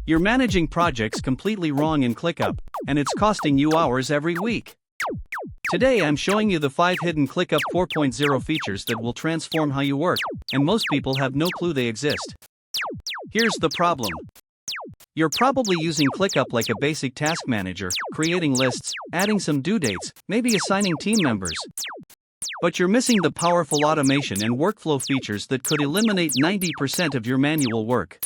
You're managing projects completely wrong in ClickUp, and it's costing you hours every week. Today I'm showing you the 5 hidden ClickUp 4.0 features that will transform how you work, and most people have no clue they exist. Here's the problem. You're probably using ClickUp like a basic task manager, creating lists, adding some due dates, maybe assigning team members. But you're missing the powerful automation and workflow features that could eliminate 90% of your manual work.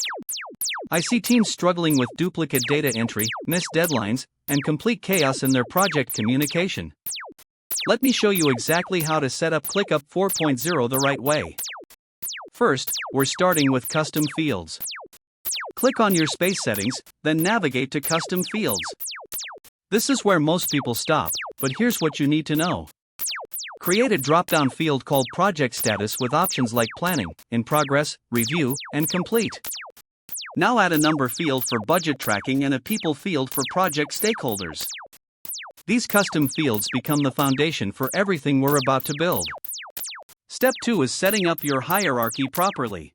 I see teams struggling with duplicate data entry, missed deadlines, and complete chaos in their project communication. Let me show you exactly how to set up ClickUp 4.0 the right way. First, we're starting with custom fields. Click on your space settings, then navigate to custom fields. This is where most people stop, but here's what you need to know. Create a drop-down field called Project Status with options like Planning, In Progress, Review, and Complete. Now add a number field for budget tracking and a people field for project stakeholders. These custom fields become the foundation for everything we're about to build. Step 2 is setting up your hierarchy properly.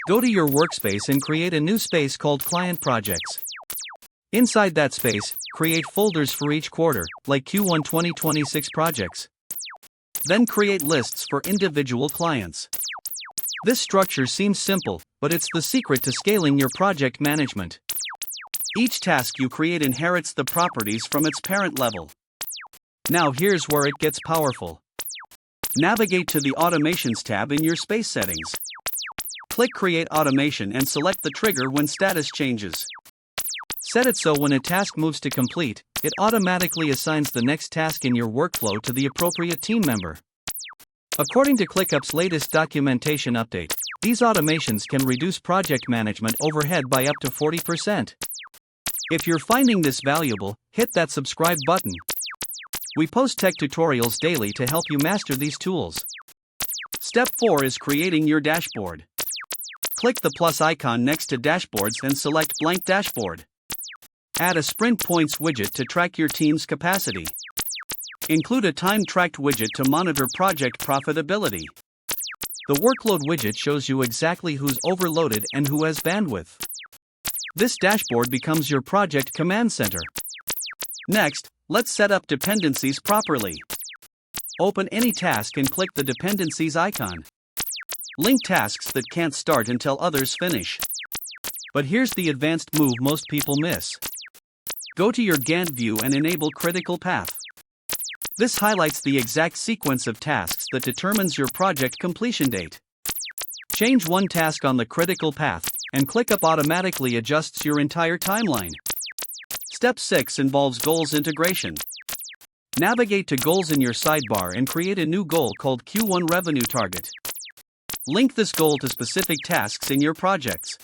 Go to your workspace and create a new space called Client Projects. Inside that space, create folders for each quarter, like Q1 2026 projects. Then create lists for individual clients. This structure seems simple, but it's the secret to scaling your project management. Each task you create inherits the properties from its parent level. Now here's where it gets powerful. Navigate to the Automations tab in your space settings. Click Create Automation and select the trigger when status changes. Set it so when a task moves to complete, it automatically assigns the next task in your workflow to the appropriate team member. According to ClickUp's latest documentation update, these automations can reduce project management overhead by up to 40%. If you're finding this valuable, hit that subscribe button. We post tech tutorials daily to help you master these tools. Step 4 is creating your dashboard. Click the plus icon next to Dashboards and select Blank Dashboard. Add a Sprint Points widget to track your team's capacity. Include a time-tracked widget to monitor project profitability. The workload widget shows you exactly who's overloaded and who has bandwidth. This dashboard becomes your project command center. Next, let's set up dependencies properly. Open any task and click the dependencies icon. Link tasks that can't start until others finish. But here's the advanced move most people miss. Go to your Gantt view and enable critical path. This highlights the exact sequence of tasks that determines your project completion date. Change one task on the critical path, and ClickUp automatically adjusts your entire timeline. Step 6 involves goals integration. Navigate to Goals in your sidebar and create a new goal called Q1 Revenue Target. Link this goal to specific tasks in your projects.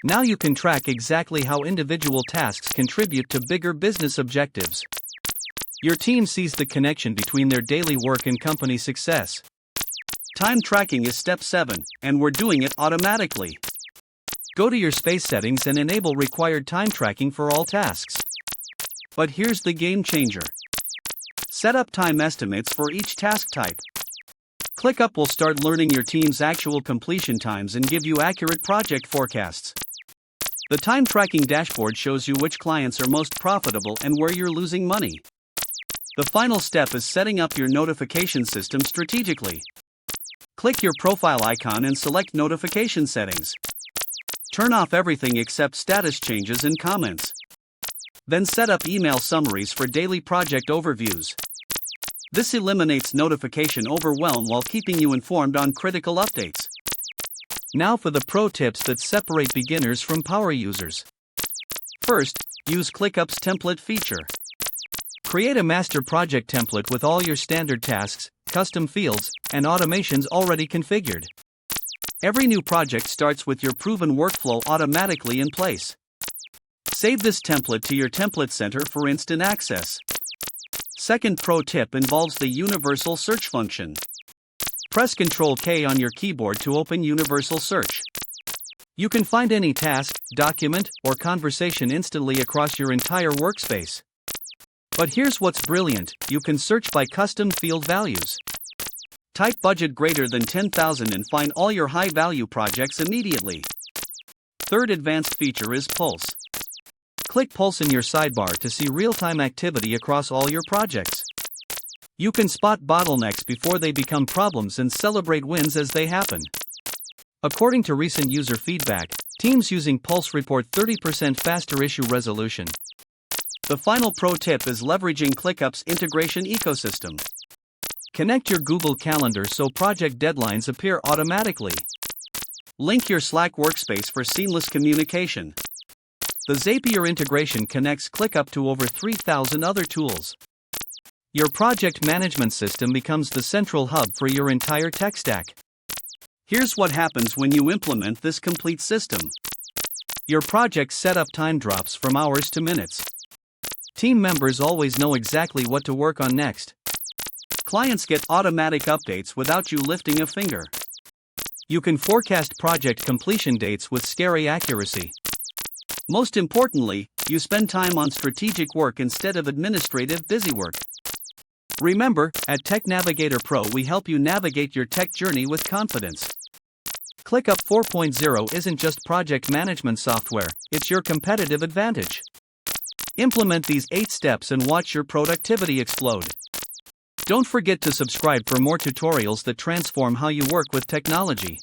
Now you can track exactly how individual tasks contribute to bigger business objectives. Your team sees the connection between their daily work and company success. Time tracking is step 7, and we're doing it automatically. Go to your space settings and enable required time tracking for all tasks. But here's the game changer. Set up time estimates for each task type. ClickUp will start learning your team's actual completion times and give you accurate project forecasts. The time tracking dashboard shows you which clients are most profitable and where you're losing money. The final step is setting up your notification system strategically. Click your profile icon and select Notification Settings. Turn off everything except status changes and comments. Then set up email summaries for daily project overviews. This eliminates notification overwhelm while keeping you informed on critical updates. Now for the pro tips that separate beginners from power users. First, use ClickUp's template feature. Create a master project template with all your standard tasks, custom fields, and automations already configured. Every new project starts with your proven workflow automatically in place. Save this template to your template center for instant access. Second pro tip involves the universal search function. Press Ctrl-K on your keyboard to open Universal Search. You can find any task, document, or conversation instantly across your entire workspace. But here's what's brilliant, you can search by custom field values. Type budget greater than $10,000 and find all your high-value projects immediately. third advanced feature is Pulse. Click Pulse in your sidebar to see real-time activity across all your projects. You can spot bottlenecks before they become problems and celebrate wins as they happen. According to recent user feedback, teams using Pulse report 30% faster issue resolution. The final pro tip is leveraging ClickUp's integration ecosystem. Connect your Google Calendar so project deadlines appear automatically. Link your Slack workspace for seamless communication. The Zapier integration connects ClickUp to over 3,000 other tools. Your project management system becomes the central hub for your entire tech stack. Here's what happens when you implement this complete system. Your project's setup time drops from hours to minutes. Team members always know exactly what to work on next. Clients get automatic updates without you lifting a finger. You can forecast project completion dates with scary accuracy. Most importantly, you spend time on strategic work instead of administrative busywork. Remember, at TechNavigator Pro we help you navigate your tech journey with confidence. ClickUp 4.0 isn't just project management software, it's your competitive advantage. Implement these 8 steps and watch your productivity explode. Don't forget to subscribe for more tutorials that transform how you work with technology.